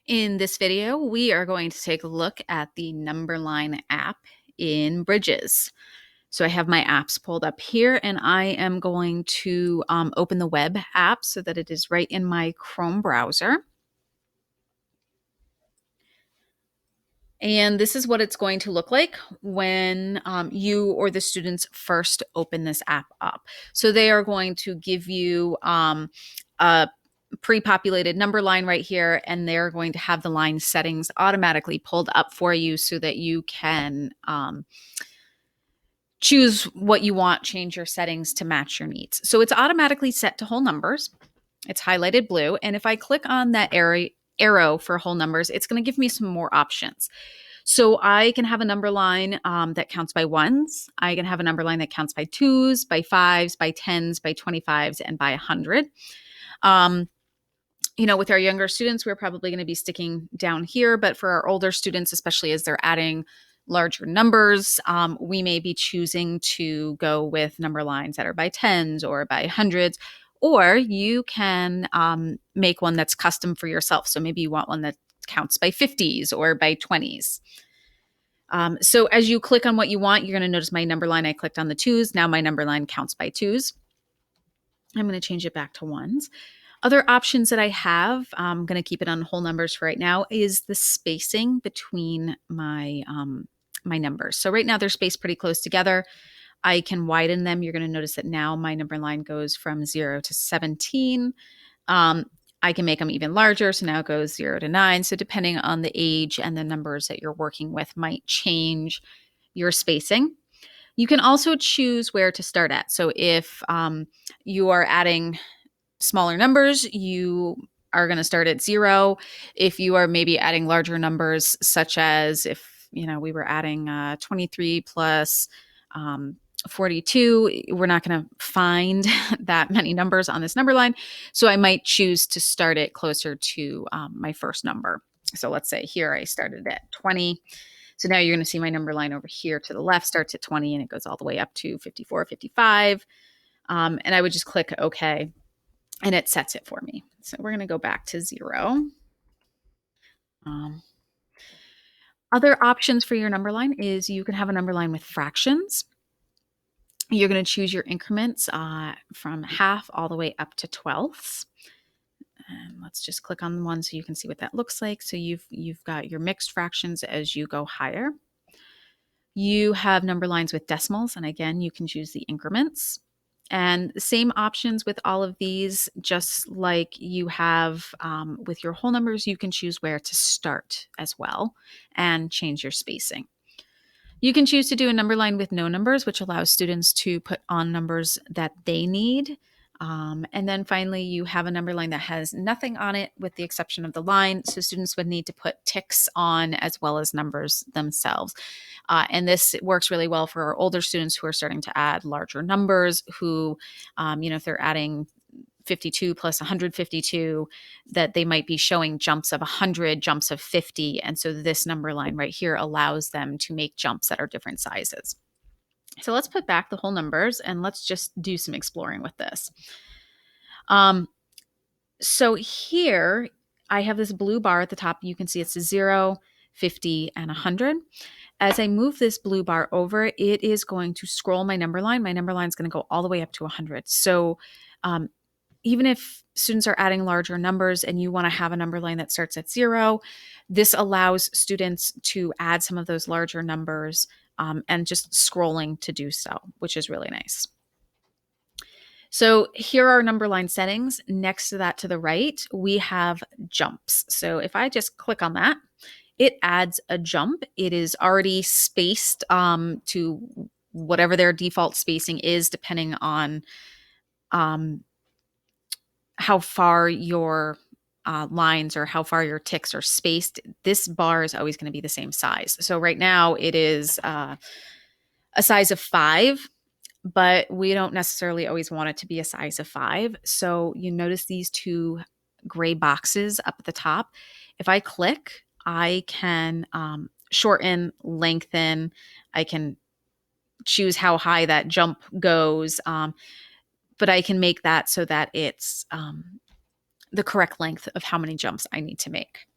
In this video, we are going to take a look at the Numberline app in Bridges. So I have my apps pulled up here, and I am going to open the web app so that it is right in my Chrome browser. And this is what it's going to look like when you or the students first open this app up. So they are going to give you a pre-populated number line right here, and they're going to have the line settings automatically pulled up for you so that you can choose what you want, change your settings to match your needs. So it's automatically set to whole numbers. It's highlighted blue. And if I click on that arrow for whole numbers, it's going to give me some more options. So I can have a number line that counts by ones. I can have a number line that counts by twos, by fives, by tens, by 25s, and by 100. With our younger students, we're probably going to be sticking down here. But for our older students, especially as they're adding larger numbers, we may be choosing to go with number lines that are by tens or by hundreds. Or you can make one that's custom for yourself. So maybe you want one that counts by 50s or by 20s. So as you click on what you want, you're going to notice my number line. I clicked on the twos. Now my number line counts by twos. I'm going to change it back to ones. Other options that I have, I'm going to keep it on whole numbers for right now, is the spacing between my numbers. So right now they're spaced pretty close together. I can widen them. You're going to notice that now my number line goes from 0 to 17. I can make them even larger. So now it goes 0 to 9. So depending on the age and the numbers that you're working with might change your spacing. You can also choose where to start at. So if you are adding smaller numbers, you are going to start at 0. If you are maybe adding larger numbers, such as if we were adding 23 plus 42, we're not going to find that many numbers on this number line. So I might choose to start it closer to my first number. So let's say here I started at 20. So now you're going to see my number line over here to the left starts at 20 and it goes all the way up to 54, 55. And I would just click OK. And it sets it for me. So we're going to go back to 0. Other options for your number line is you can have a number line with fractions. You're going to choose your increments from half all the way up to twelfths. And let's just click on one so you can see what that looks like. So you've got your mixed fractions as you go higher. You have number lines with decimals, and again, you can choose the increments. And the same options with all of these, just like you have with your whole numbers, you can choose where to start as well and change your spacing. You can choose to do a number line with no numbers, which allows students to put on numbers that they need. And then finally, you have a number line that has nothing on it with the exception of the line. So students would need to put ticks on as well as numbers themselves. And this works really well for our older students who are starting to add larger numbers, who, if they're adding 52 plus 152, that they might be showing jumps of 100, jumps of 50. And so this number line right here allows them to make jumps that are different sizes. So let's put back the whole numbers and let's just do some exploring with this. So here I have this blue bar at the top. You can see it's a 0, 50, and 100. As I move this blue bar over, it is going to scroll my number line. My number line is going to go all the way up to 100. So even if students are adding larger numbers and you want to have a number line that starts at 0, this allows students to add some of those larger numbers and just scrolling to do so, which is really nice. So here are number line settings. Next to that to the right, we have jumps. So if I just click on that, it adds a jump. It is already spaced to whatever their default spacing is, depending on how far your lines or how far your ticks are spaced. This bar is always going to be the same size. So right now it is a size of 5, but we don't necessarily always want it to be a size of 5. So you notice these two gray boxes up at the top. If I click, I can shorten, lengthen. I can choose how high that jump goes, but I can make that so that it's the correct length of how many jumps I need to make.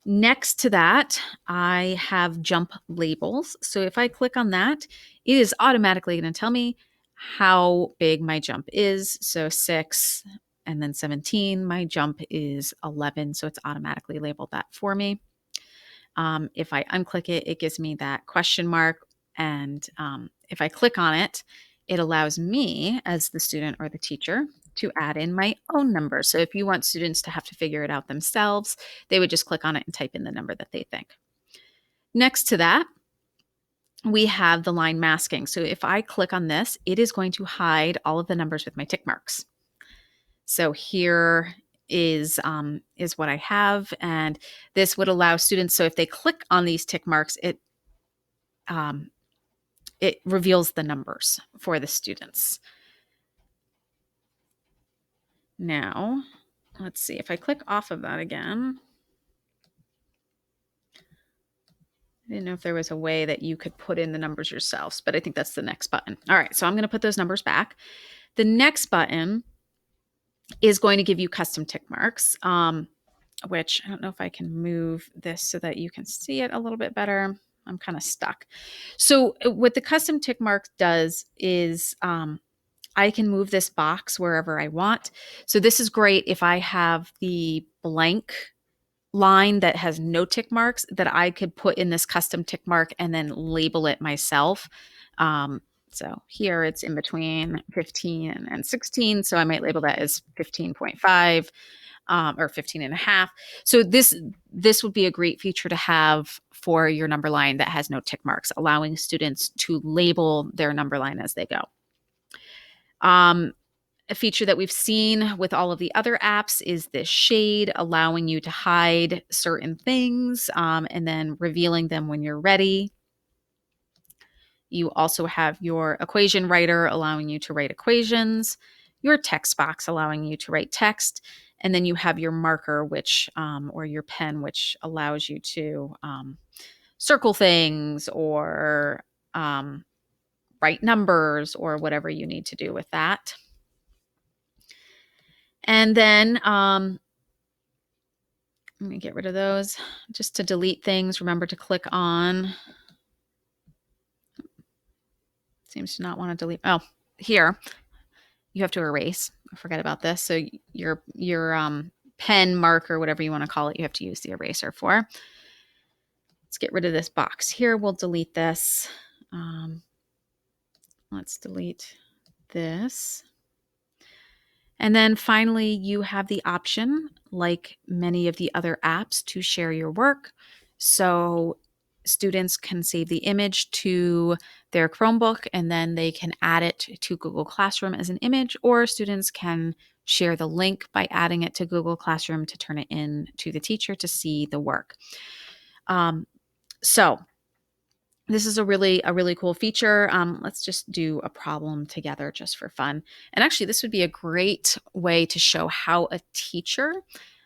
Next to that, I have jump labels. So if I click on that, it is automatically going to tell me how big my jump is. So 6 and then 17, my jump is 11. So it's automatically labeled that for me. If I unclick it, it gives me that question mark. And if I click on it, it allows me as the student or the teacher to add in my own number. So if you want students to have to figure it out themselves, they would just click on it and type in the number that they think. Next to that, we have the line masking. So if I click on this, it is going to hide all of the numbers with my tick marks. So here is what I have, and this would allow students. So if they click on these tick marks, it reveals the numbers for the students. Now, let's see if I click off of that again. I didn't know if there was a way that you could put in the numbers yourselves, but I think that's the next button. All right, so I'm going to put those numbers back. The next button is going to give you custom tick marks, which I don't know if I can move this so that you can see it a little bit better. I'm kind of stuck. So what the custom tick mark does is I can move this box wherever I want. So this is great if I have the blank line that has no tick marks that I could put in this custom tick mark and then label it myself. So here it's in between 15 and 16. So I might label that as 15.5 or 15 and a half. So this would be a great feature to have for your number line that has no tick marks, allowing students to label their number line as they go. A feature that we've seen with all of the other apps is this shade, allowing you to hide certain things and then revealing them when you're ready. You also have your equation writer, allowing you to write equations, your text box, allowing you to write text, and then you have your marker, which or your pen, which allows you to circle things or write numbers or whatever you need to do with that. And then let me get rid of those. Just to delete things, remember to click on. Seems to not want to delete. Oh, here you have to erase. I forget about this. So your pen, marker, whatever you want to call it, you have to use the eraser for. Let's get rid of this box here. We'll delete this. Let's delete this. And then finally, you have the option, like many of the other apps, to share your work. So students can save the image to their Chromebook and then they can add it to Google Classroom as an image, or students can share the link by adding it to Google Classroom to turn it in to the teacher to see the work. So this is a really cool feature. Let's just do a problem together just for fun. And actually, this would be a great way to show how a teacher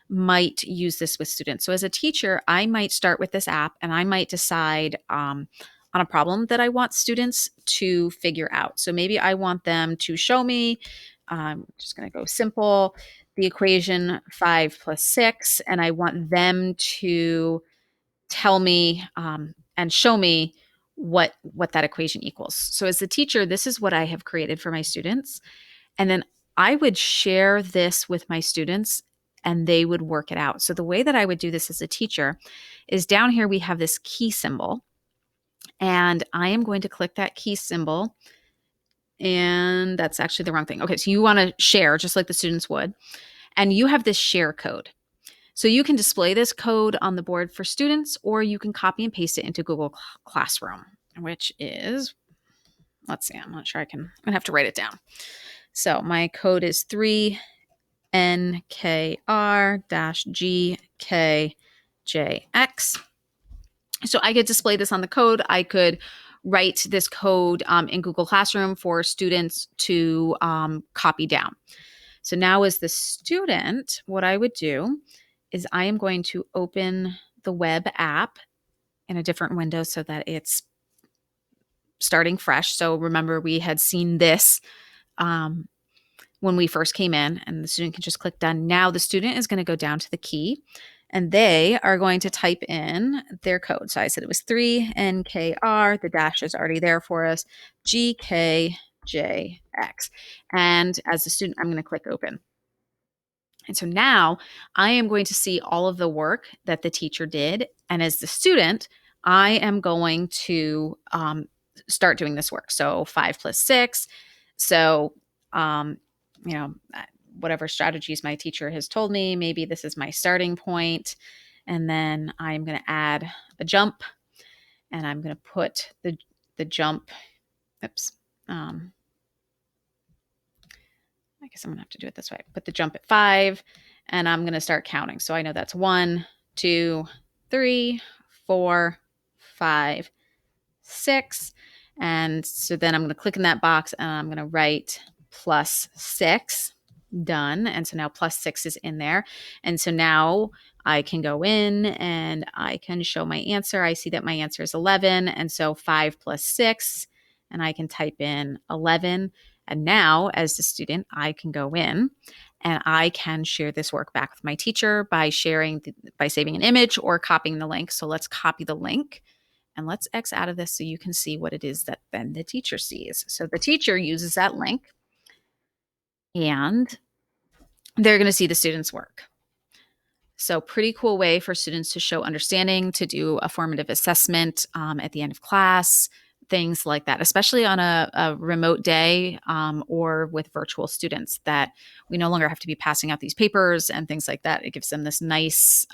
might use this with students. So as a teacher, I might start with this app and I might decide on a problem that I want students to figure out. So maybe I want them to show me, I'm just going to go simple, the equation 5 plus 6, and I want them to tell me and show me what that equation equals. So as the teacher, this is what I have created for my students. And then I would share this with my students and they would work it out. So the way that I would do this as a teacher is down here we have this key symbol. And I am going to click that key symbol. And that's actually the wrong thing. Okay, so you want to share just like the students would. And you have this share code. So you can display this code on the board for students, or you can copy and paste it into Google Classroom, which is, let's see, I'm not sure I'm going to have to write it down. So my code is 3NKR-GKJX. So I could display this on the code. I could write this code in Google Classroom for students to copy down. So now as the student, what I would do is I am going to open the web app in a different window so that it's starting fresh. So remember, we had seen this when we first came in, and the student can just click done. Now the student is going to go down to the key. and they are going to type in their code. So I said it was 3NKR. The dash is already there for us. GKJX. And as a student, I'm going to click open. And so now I am going to see all of the work that the teacher did. And as the student, I am going to start doing this work. So 5 plus 6. So, you know, whatever strategies my teacher has told me, maybe this is my starting point. And then I'm going to add a jump, and I'm going to put the jump, oops, I guess I'm going to have to do it this way. Put the jump at 5, and I'm going to start counting. So I know that's 1, 2, 3, 4, 5, 6. And so then I'm going to click in that box, and I'm going to write plus 6. Done. And so now plus 6 is in there. And so now I can go in and I can show my answer. I see that my answer is 11. And so 5 plus 6, and I can type in 11. And now, as the student, I can go in and I can share this work back with my teacher by saving an image or copying the link. So let's copy the link and let's X out of this so you can see what it is that then the teacher sees. So the teacher uses that link and they're going to see the student's work. So pretty cool way for students to show understanding, to do a formative assessment at the end of class, things like that, especially on a remote day or with virtual students, that we no longer have to be passing out these papers and things like that. It gives them this nice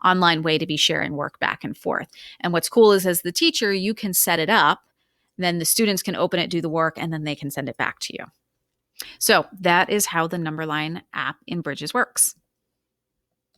online way to be sharing work back and forth. And what's cool is, as the teacher, you can set it up, then the students can open it, do the work, and then they can send it back to you. So that is how the Numberline app in Bridges works.